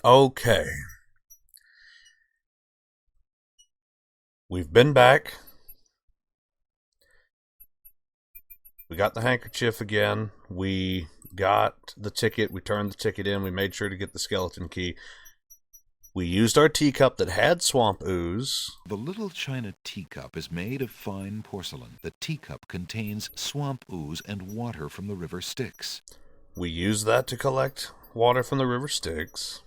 Okay, we've been back. We got the handkerchief again. We got the ticket. We turned the ticket in. We made sure to get the skeleton key. We used our teacup that had swamp ooze. The little china teacup is made of fine porcelain. The teacup contains swamp ooze and water from the river Styx. We used that to collect water from the river Styx.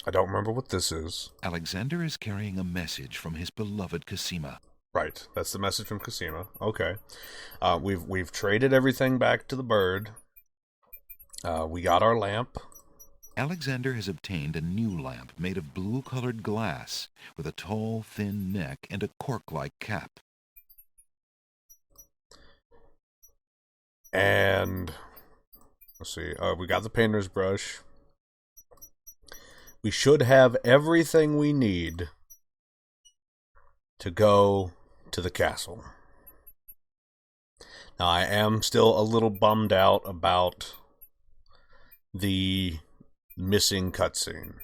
I don't remember what this is. Alexander is carrying a message from his beloved Cassima. Right, that's the message from Cassima. Okay, we've traded everything back to the bird. We got our lamp. Alexander has obtained a new lamp made of blue-colored glass with a tall, thin neck and a cork-like cap. And let's see, we got the painter's brush. We should have everything we need to go to the castle. Now, I am still a little bummed out about the missing cutscene.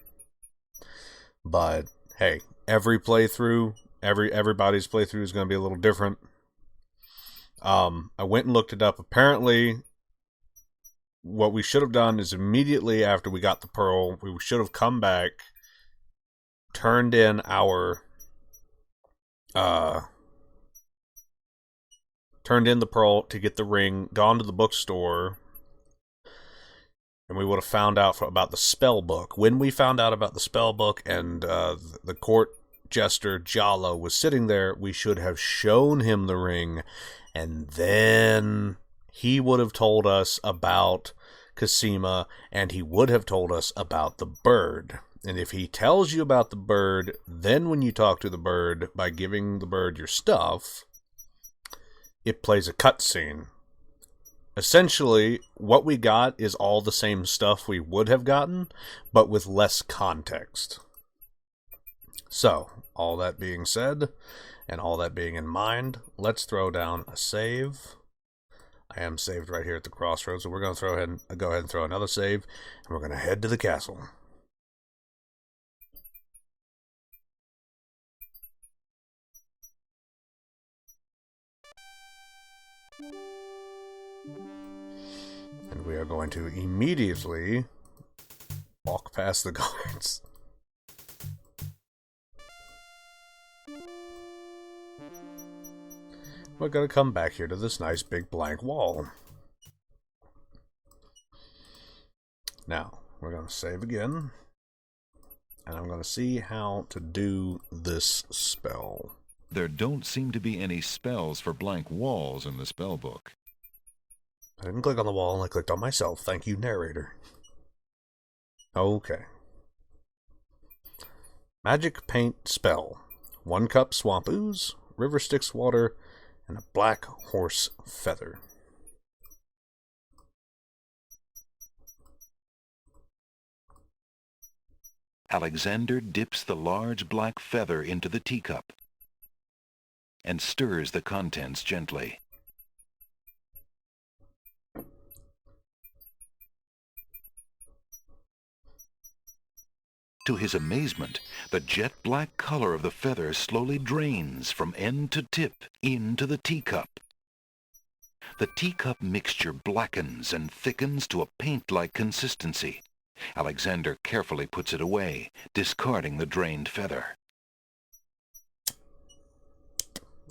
But hey, every playthrough, everybody's playthrough is going to be a little different. I went and looked it up. Apparently, what we should have done is immediately after we got the pearl, we should have come back, turned in turned in the pearl to get the ring, gone to the bookstore, and we would have found out about the spell book. When we found out about the spell book and the court jester Jalo was sitting there, we should have shown him the ring, and then he would have told us about Cassima, and he would have told us about the bird. And if he tells you about the bird, then when you talk to the bird by giving the bird your stuff, it plays a cutscene. Essentially, what we got is all the same stuff we would have gotten, but with less context. So, all that being said, and all that being in mind, let's throw down a save. I am saved right here at the crossroads, so we're going to go ahead and throw another save, and we're going to head to the castle. And we are going to immediately walk past the guards. We're going to come back here to this nice big blank wall. Now, we're going to save again. And I'm going to see how to do this spell. There don't seem to be any spells for blank walls in the spell book. I didn't click on the wall, I clicked on myself. Thank you, narrator. Okay. Magic paint spell. 1 cup swamp ooze, river Styx water, and a black horse feather. Alexander dips the large black feather into the teacup and stirs the contents gently. To his amazement, the jet-black color of the feather slowly drains from end to tip into the teacup. The teacup mixture blackens and thickens to a paint-like consistency. Alexander carefully puts it away, discarding the drained feather.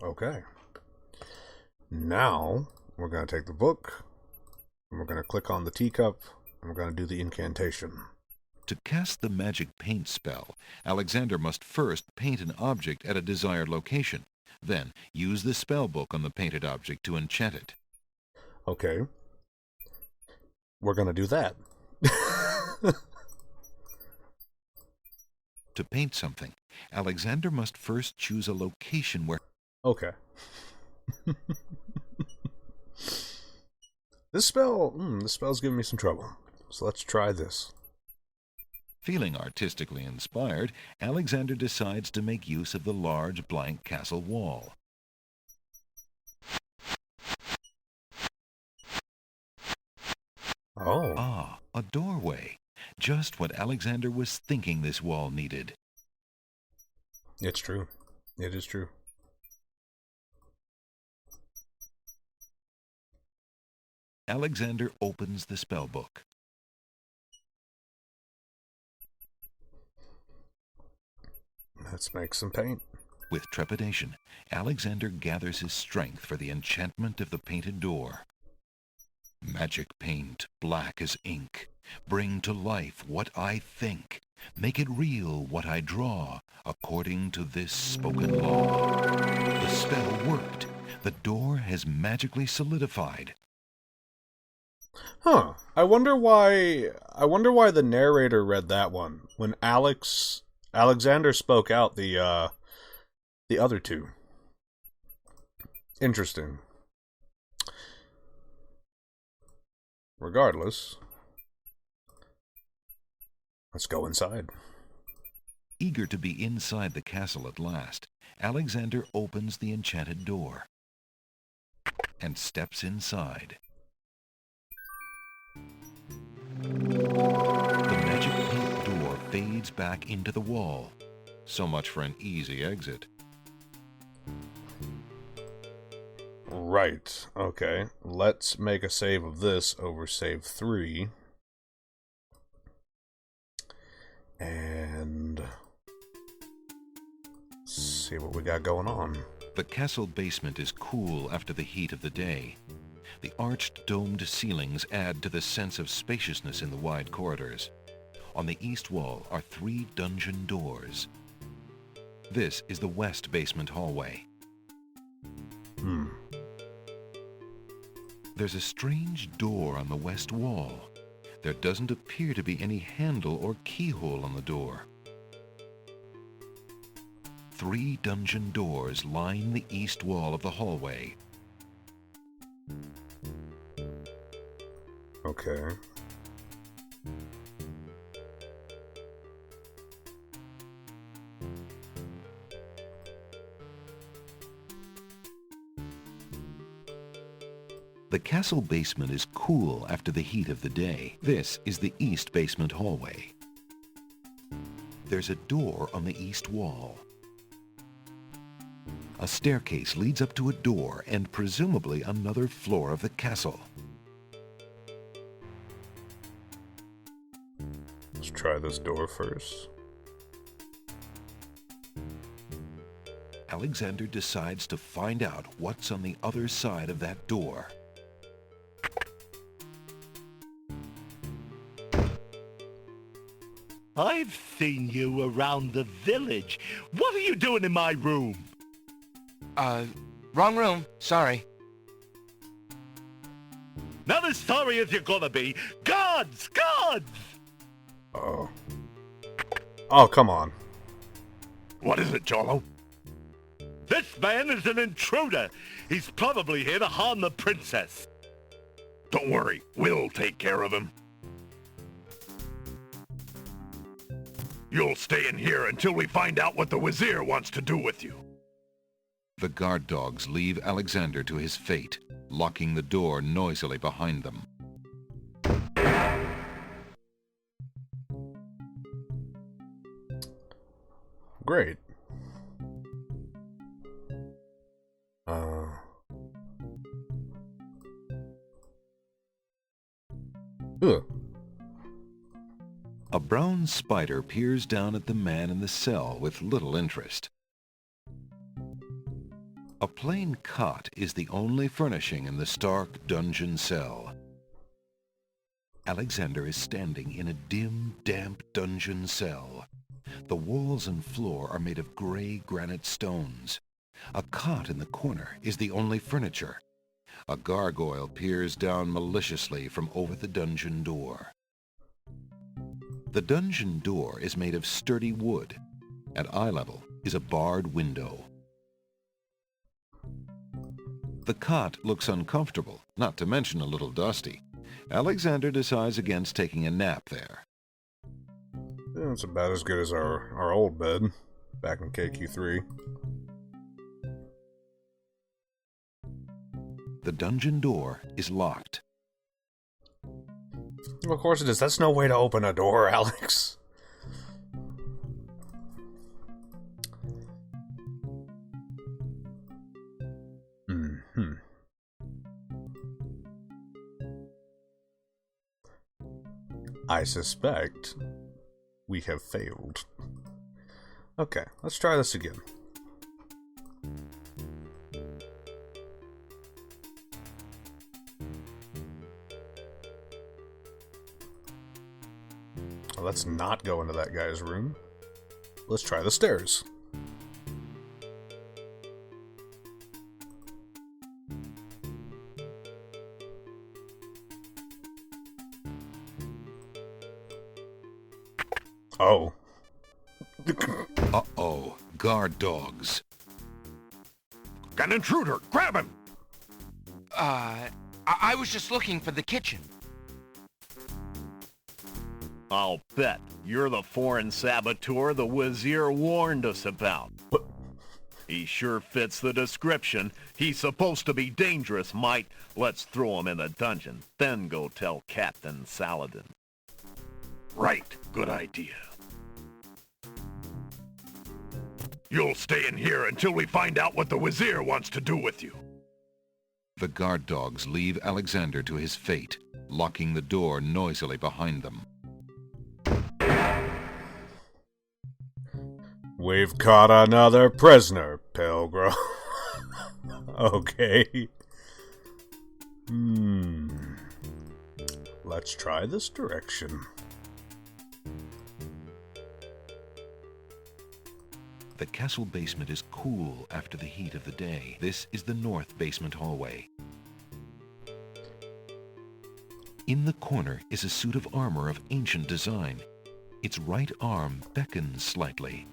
Okay. Now, we're going to take the book, and we're going to click on the teacup, and we're going to do the incantation. To cast the magic paint spell, Alexander must first paint an object at a desired location. Then, use the spell book on the painted object to enchant it. Okay. We're going to do that. To paint something, Alexander must first choose a location where... Okay. This spell's giving me some trouble. So let's try this. Feeling artistically inspired, Alexander decides to make use of the large blank castle wall. Oh, Ah, a doorway. Just what Alexander was thinking this wall needed. it's true. It is true. Alexander opens the spellbook. Let's make some paint. With trepidation, Alexander gathers his strength for the enchantment of the painted door. Magic paint, black as ink. Bring to life what I think. Make it real what I draw, according to this spoken law. The spell worked. The door has magically solidified. Huh. I wonder why the narrator read that one when Alexander spoke out the other two. Interesting. Regardless, let's go inside. Eager to be inside the castle at last, Alexander opens the enchanted door and steps inside. The magic paint door fades back into the wall. So much for an easy exit. Right. Okay. Let's make a save of this over save 3. And see what we got going on. The castle basement is cool after the heat of the day. The arched domed ceilings add to the sense of spaciousness in the wide corridors. On the east wall are 3 dungeon doors. This is the west basement hallway. There's a strange door on the west wall. There doesn't appear to be any handle or keyhole on the door. 3 dungeon doors line the east wall of the hallway. Okay. The castle basement is cool after the heat of the day. This is the east basement hallway. There's a door on the east wall. A staircase leads up to a door and presumably another floor of the castle. Let's try this door first. Alexander decides to find out what's on the other side of that door. I've seen you around the village. What are you doing in my room? Wrong room. Sorry. Not as sorry as you're gonna be. Gods! Gods! Oh. Oh, come on. What is it, Jolo? This man is an intruder. He's probably here to harm the princess. Don't worry, we'll take care of him. You'll stay in here until we find out what the Wazir wants to do with you. The guard dogs leave Alexander to his fate, locking the door noisily behind them. Great. Ugh. A brown spider peers down at the man in the cell with little interest. A plain cot is the only furnishing in the stark dungeon cell. Alexander is standing in a dim, damp dungeon cell. The walls and floor are made of gray granite stones. A cot in the corner is the only furniture. A gargoyle peers down maliciously from over the dungeon door. The dungeon door is made of sturdy wood. At eye level is a barred window. The cot looks uncomfortable, not to mention a little dusty. Alexander decides against taking a nap there. Yeah, it's about as good as our old bed back in KQ3. The dungeon door is locked. Well, of course it is. That's no way to open a door, Alex. Hmm. I suspect we have failed. Okay, let's try this again. Well, let's not go into that guy's room. Let's try the stairs. Oh. Uh-oh. Guard dogs. An intruder! Grab him! I was just looking for the kitchen. I'll bet you're the foreign saboteur the Wazir warned us about. What? He sure fits the description. He's supposed to be dangerous, mate. Let's throw him in the dungeon, then go tell Captain Saladin. Right. Good idea. You'll stay in here until we find out what the Wazir wants to do with you. The guard dogs leave Alexander to his fate, locking the door noisily behind them. We've caught another prisoner, Pilgrim. Okay. Let's try this direction. The castle basement is cool after the heat of the day. This is the north basement hallway. In the corner is a suit of armor of ancient design. Its right arm beckons slightly.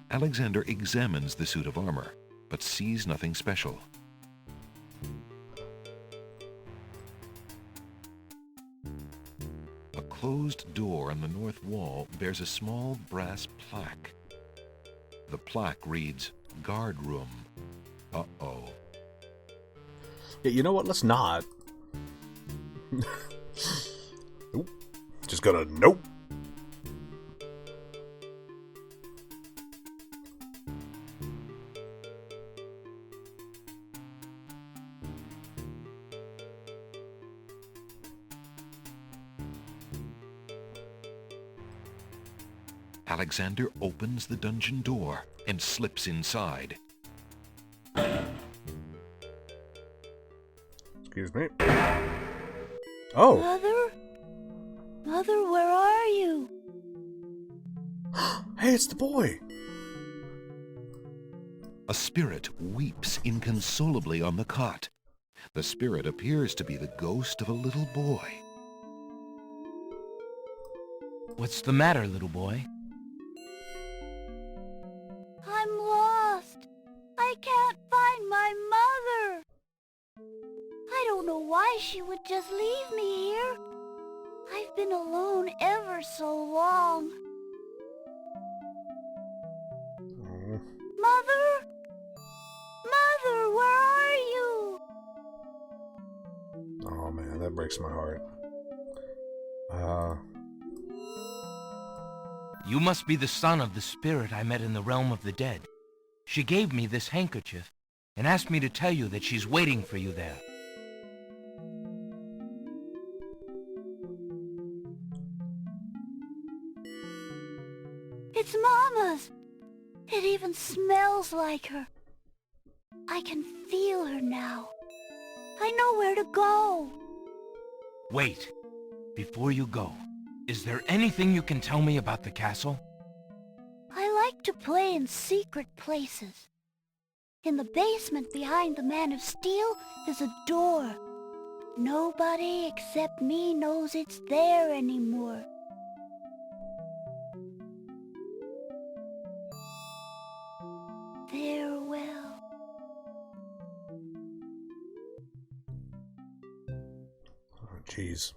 Alexander examines the suit of armor, but sees nothing special. A closed door on the north wall bears a small brass plaque. The plaque reads, "Guard Room." Uh-oh. Yeah, you know what? Let's not. Nope. Just gonna nope. Alexander opens the dungeon door and slips inside. Excuse me. Oh. Mother? Mother, where are you? Hey, it's the boy. A spirit weeps inconsolably on the cot. The spirit appears to be the ghost of a little boy. What's the matter, little boy? I'm lost. I can't find my mother. I don't know why she would just leave me here. I've been alone ever so long. Oh. Mother? Mother, where are you? Oh man, that breaks my heart. You must be the son of the spirit I met in the realm of the dead. She gave me this handkerchief and asked me to tell you that she's waiting for you there. It's Mama's. It even smells like her. I can feel her now. I know where to go. Wait. Before you go, is there anything you can tell me about the castle? I like to play in secret places. In the basement behind the Man of Steel is a door. Nobody except me knows it's there anymore. Farewell. Oh, jeez.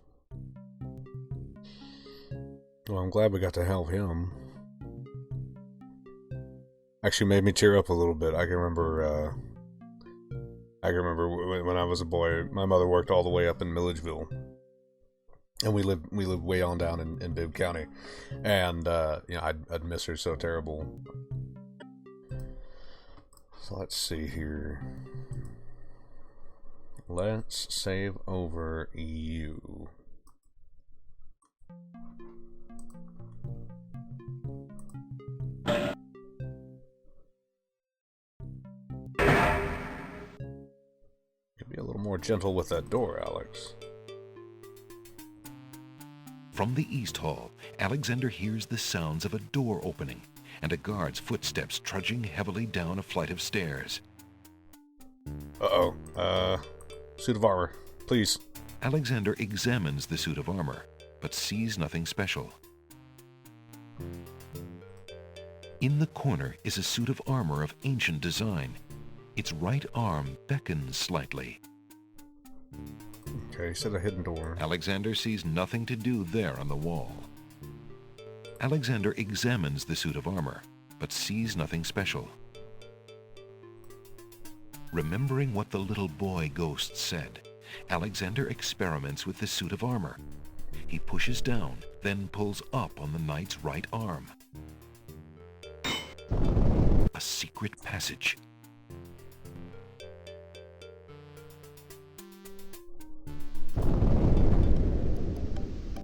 Well, I'm glad we got to help him. Actually made me tear up a little bit. I can remember I can remember when I was a boy, my mother worked all the way up in Milledgeville. And we lived way on down in Bibb County. And, I'd miss her so terrible. So let's see here. Let's save over you. Be a little more gentle with that door, Alex. From the East Hall, Alexander hears the sounds of a door opening and a guard's footsteps trudging heavily down a flight of stairs. Suit of armor, please. Alexander examines the suit of armor, but sees nothing special. In the corner is a suit of armor of ancient design. Its right arm beckons slightly. Okay, set a hidden door. Alexander sees nothing to do there on the wall. Alexander examines the suit of armor, but sees nothing special. Remembering what the little boy ghost said, Alexander experiments with the suit of armor. He pushes down, then pulls up on the knight's right arm. A secret passage.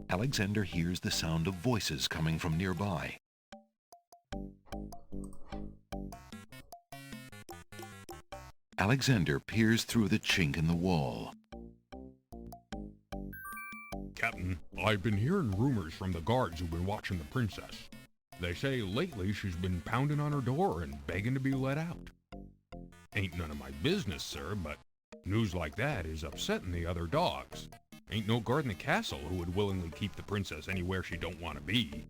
Alexander hears the sound of voices coming from nearby. Alexander peers through the chink in the wall. Captain, I've been hearing rumors from the guards who've been watching the princess. They say lately she's been pounding on her door and begging to be let out. Ain't none of my business, sir, but news like that is upsetting the other dogs. Ain't no guard in the castle who would willingly keep the princess anywhere she don't want to be.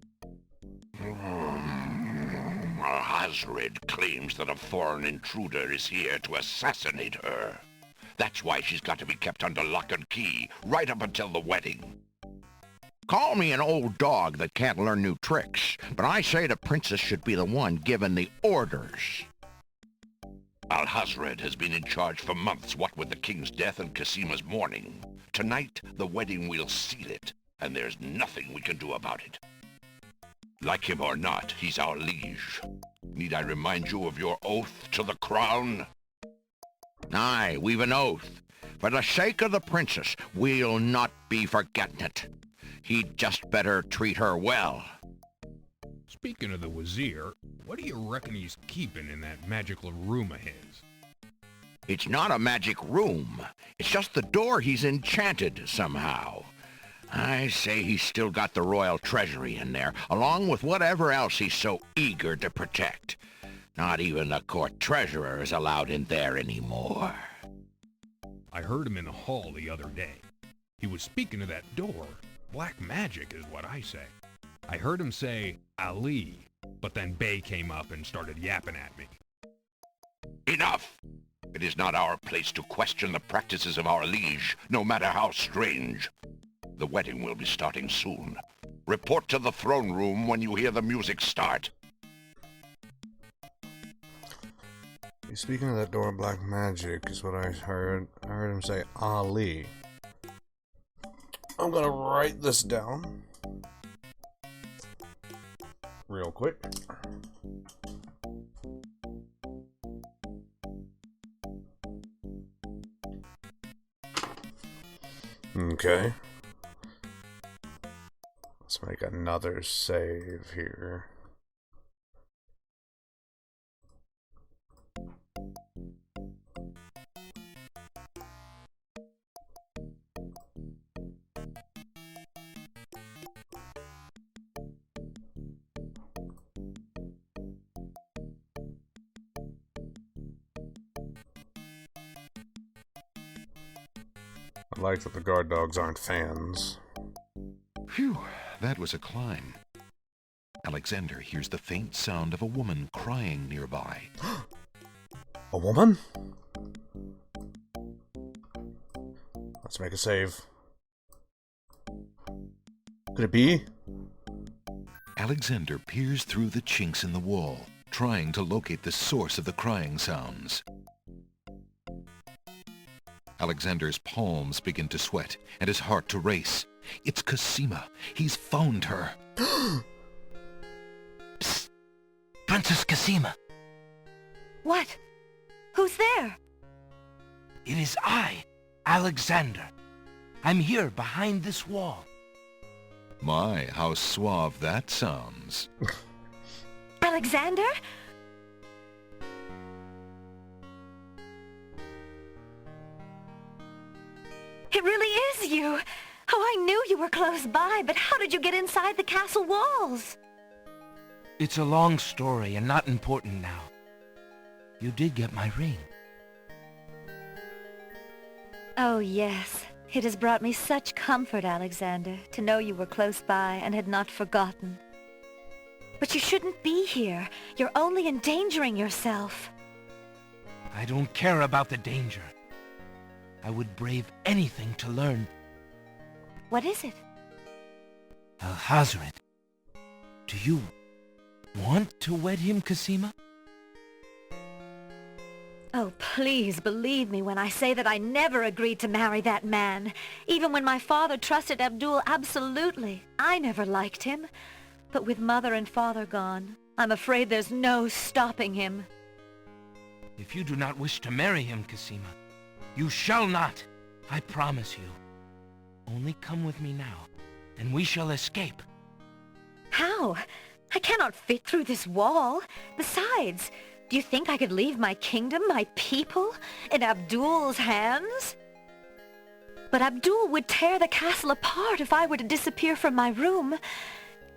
Hasred claims that a foreign intruder is here to assassinate her. That's why she's got to be kept under lock and key, right up until the wedding. Call me an old dog that can't learn new tricks, but I say the princess should be the one given the orders. Alhazred has been in charge for months, what with the king's death and Cassima's mourning. Tonight, the wedding will seal it, and there's nothing we can do about it. Like him or not, he's our liege. Need I remind you of your oath to the crown? Aye, we've an oath. For the sake of the princess, we'll not be forgetting it. He'd just better treat her well. Speaking of the Wazir, what do you reckon he's keeping in that magical room of his? It's not a magic room. It's just the door he's enchanted somehow. I say he's still got the royal treasury in there, along with whatever else he's so eager to protect. Not even the court treasurer is allowed in there anymore. I heard him in the hall the other day. He was speaking of that door. Black magic is what I say. I heard him say, Ali, but then Bay came up and started yapping at me. Enough! It is not our place to question the practices of our liege, no matter how strange. The wedding will be starting soon. Report to the throne room when you hear the music start. Speaking of that door of black magic is what I heard. I heard him say Ali. I'm gonna write this down real quick. Okay. Let's make another save here. I like that the guard dogs aren't fans. Phew, that was a climb. Alexander hears the faint sound of a woman crying nearby. A woman? Let's make a save. Could it be? Alexander peers through the chinks in the wall, trying to locate the source of the crying sounds. Alexander's palms begin to sweat and his heart to race. It's Cassima. He's found her. Psst! Princess Cassima! What? Who's there? It is I, Alexander. I'm here behind this wall. My, how suave that sounds. Alexander? It really is you! Oh, I knew you were close by, but how did you get inside the castle walls? It's a long story and not important now. You did get my ring. Oh, yes. It has brought me such comfort, Alexander, to know you were close by and had not forgotten. But you shouldn't be here. You're only endangering yourself. I don't care about the danger. I would brave anything to learn. What is it? Alhazred, do you want to wed him, Cassima? Oh, please believe me when I say that I never agreed to marry that man. Even when my father trusted Abdul absolutely, I never liked him. But with mother and father gone, I'm afraid there's no stopping him. If you do not wish to marry him, Cassima, you shall not, I promise you. Only come with me now, and we shall escape. How? I cannot fit through this wall. Besides, do you think I could leave my kingdom, my people, in Abdul's hands? But Abdul would tear the castle apart if I were to disappear from my room.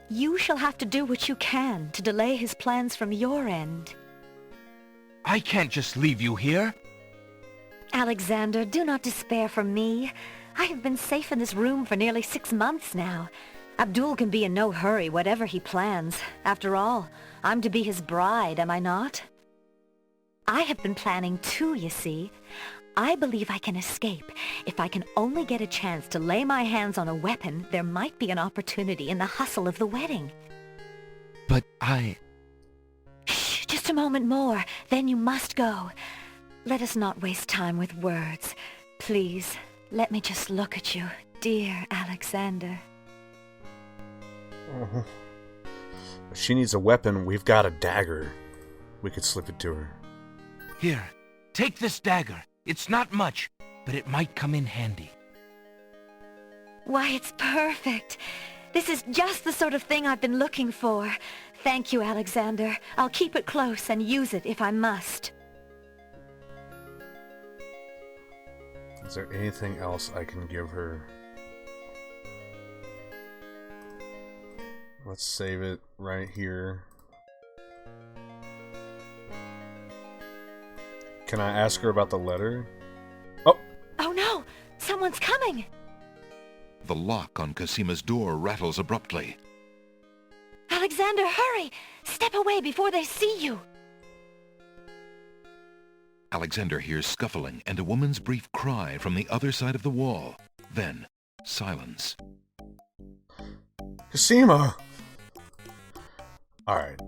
You shall have to do what you can to delay his plans from your end. I can't just leave you here. Alexander, do not despair for me. I have been safe in this room for nearly 6 months now. Abdul can be in no hurry, whatever he plans. After all, I'm to be his bride, am I not? I have been planning too, you see. I believe I can escape. If I can only get a chance to lay my hands on a weapon, there might be an opportunity in the hustle of the wedding. But Shh, just a moment more, then you must go. Let us not waste time with words. Please, let me just look at you, dear Alexander. If she needs a weapon, we've got a dagger. We could slip it to her. Here, take this dagger. It's not much, but it might come in handy. Why, it's perfect. This is just the sort of thing I've been looking for. Thank you, Alexander. I'll keep it close and use it if I must. Is there anything else I can give her? Let's save it right here. Can I ask her about the letter? Oh! Oh no! Someone's coming! The lock on Cassima's door rattles abruptly. Alexander, hurry! Step away before they see you! Alexander hears scuffling and a woman's brief cry from the other side of the wall. Then, silence. Cassima! Alright.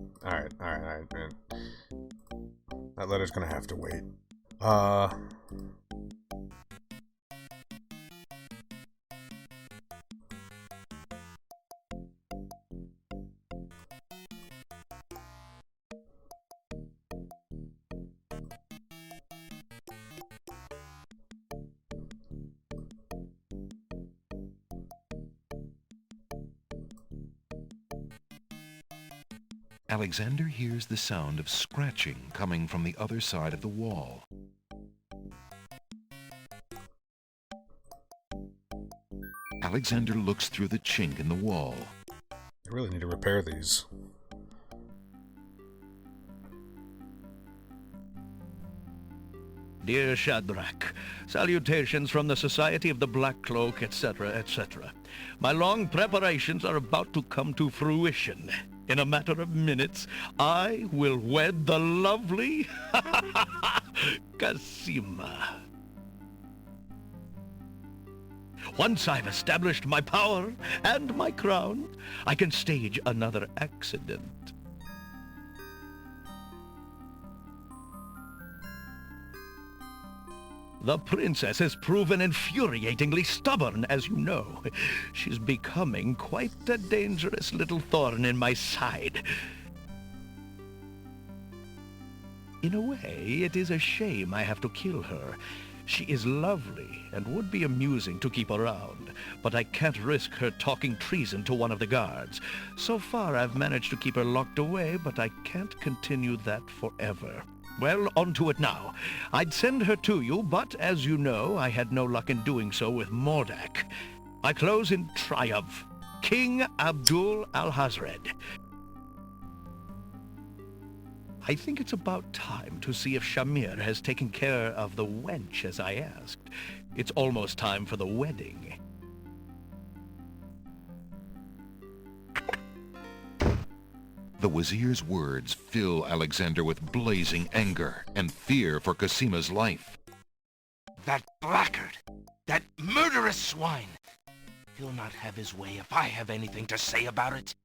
That letter's gonna have to wait. Alexander hears the sound of scratching coming from the other side of the wall. Alexander looks through the chink in the wall. I really need to repair these. Dear Shadrach, salutations from the Society of the Black Cloak, etc., etc. My long preparations are about to come to fruition. In a matter of minutes, I will wed the lovely Cassima. Once I've established my power and my crown, I can stage another accident. The princess has proven infuriatingly stubborn, as you know. She's becoming quite a dangerous little thorn in my side. In a way, it is a shame I have to kill her. She is lovely and would be amusing to keep around, but I can't risk her talking treason to one of the guards. So far, I've managed to keep her locked away, but I can't continue that forever. Well, on to it now. I'd send her to you, but as you know, I had no luck in doing so with Mordack. I close in triumph. King Abdul al-Hazred. I think it's about time to see if Shamir has taken care of the wench as I asked. It's almost time for the wedding. The Wazir's words fill Alexander with blazing anger and fear for Cassima's life. That blackguard! That murderous swine! He'll not have his way if I have anything to say about it.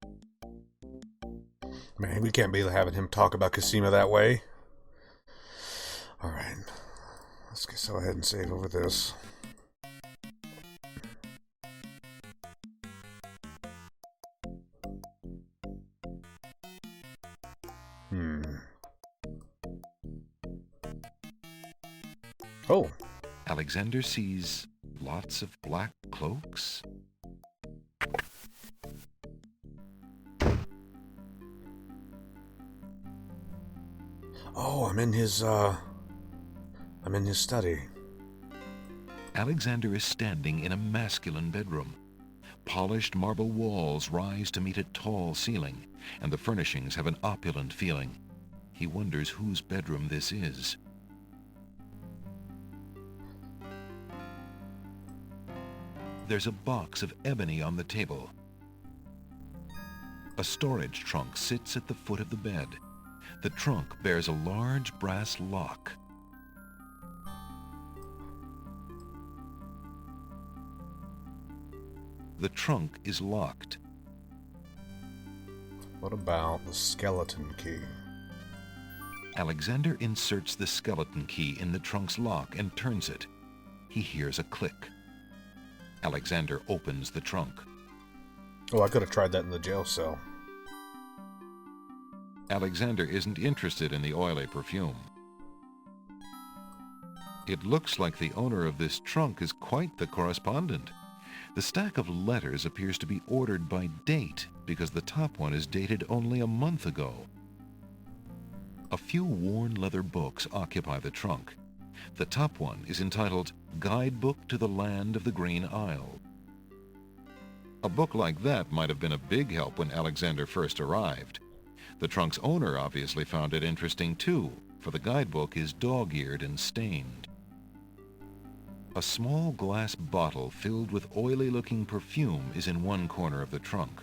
Man, we can't be having him talk about Cassima that way. Alright. Let's go ahead and save over this. Oh. Alexander sees lots of black cloaks. Oh, I'm in his study. Alexander is standing in a masculine bedroom. Polished marble walls rise to meet a tall ceiling, and the furnishings have an opulent feeling. He wonders whose bedroom this is. There's a box of ebony on the table. A storage trunk sits at the foot of the bed. The trunk bears a large brass lock. The trunk is locked. What about the skeleton key? Alexander inserts the skeleton key in the trunk's lock and turns it. He hears a click. Alexander opens the trunk. Oh, I could have tried that in the jail cell. Alexander isn't interested in the oily perfume. It looks like the owner of this trunk is quite the correspondent. The stack of letters appears to be ordered by date because the top one is dated only a month ago. A few worn leather books occupy the trunk. The top one is entitled Guidebook to the Land of the Green Isle. A book like that might have been a big help when Alexander first arrived. The trunk's owner obviously found it interesting too, for the guidebook is dog-eared and stained. A small glass bottle filled with oily-looking perfume is in one corner of the trunk.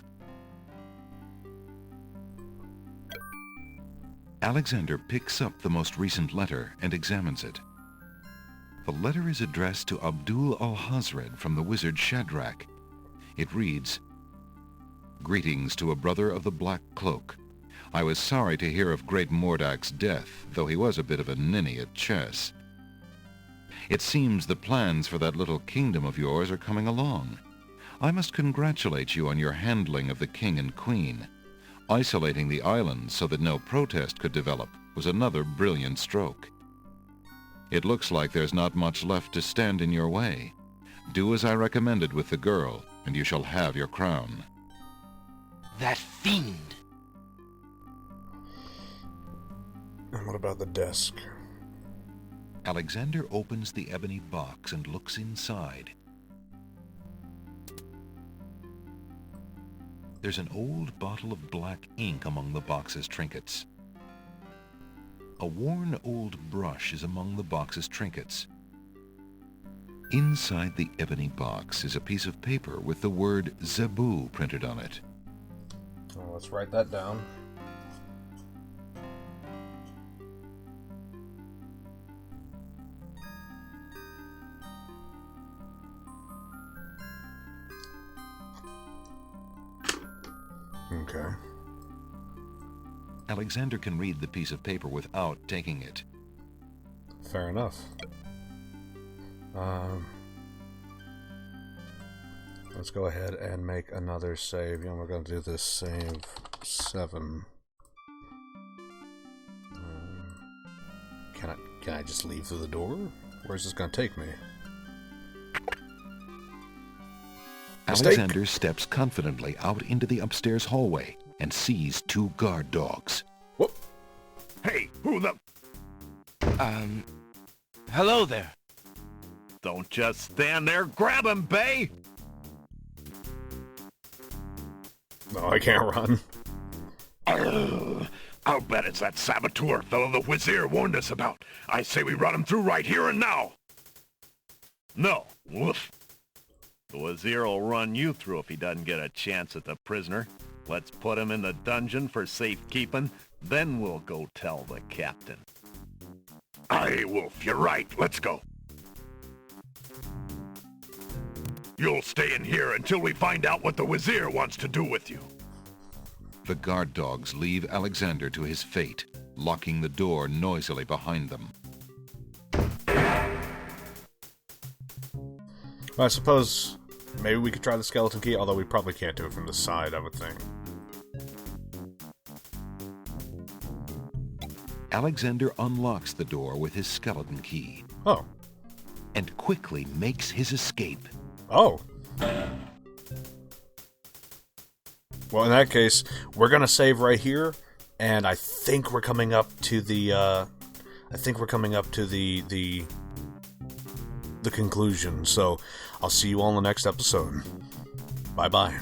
Alexander picks up the most recent letter and examines it. The letter is addressed to Abdul al-Hazred from the wizard Shadrach. It reads, "Greetings to a brother of the Black Cloak. I was sorry to hear of great Mordack's death, though he was a bit of a ninny at chess. It seems the plans for that little kingdom of yours are coming along. I must congratulate you on your handling of the king and queen. Isolating the islands so that no protest could develop was another brilliant stroke. It looks like there's not much left to stand in your way. Do as I recommended with the girl, and you shall have your crown." That fiend! And what about the desk? Alexander opens the ebony box and looks inside. There's an old bottle of black ink among the box's trinkets. A worn old brush is among the box's trinkets. Inside the ebony box is a piece of paper with the word Zebu printed on it. Oh, let's write that down. Okay. Alexander can read the piece of paper without taking it. Fair enough. Let's go ahead and make another save. And we're going to do this save 7. Can I just leave through the door? Where's this going to take me? Alexander steps confidently out into the upstairs hallway and sees 2 guard dogs. Whoop. Hey, who the... Hello there. Don't just stand there. Grab him, Bay! No, I can't run. I'll bet it's that saboteur fellow the Wazir warned us about. I say we run him through right here and now. No. Woof. The Wazir will run you through if he doesn't get a chance at the prisoner. Let's put him in the dungeon for safekeeping, then we'll go tell the captain. Aye, Wolf, you're right. Let's go. You'll stay in here until we find out what the Wazir wants to do with you. The guard dogs leave Alexander to his fate, locking the door noisily behind them. Well, I suppose maybe we could try the skeleton key, although we probably can't do it from the side, I would think. Alexander unlocks the door with his skeleton key. Oh. And quickly makes his escape. Oh. Well, in that case, we're gonna save right here, and I think we're coming up to the, the conclusion. So, I'll see you all in the next episode. Bye-bye.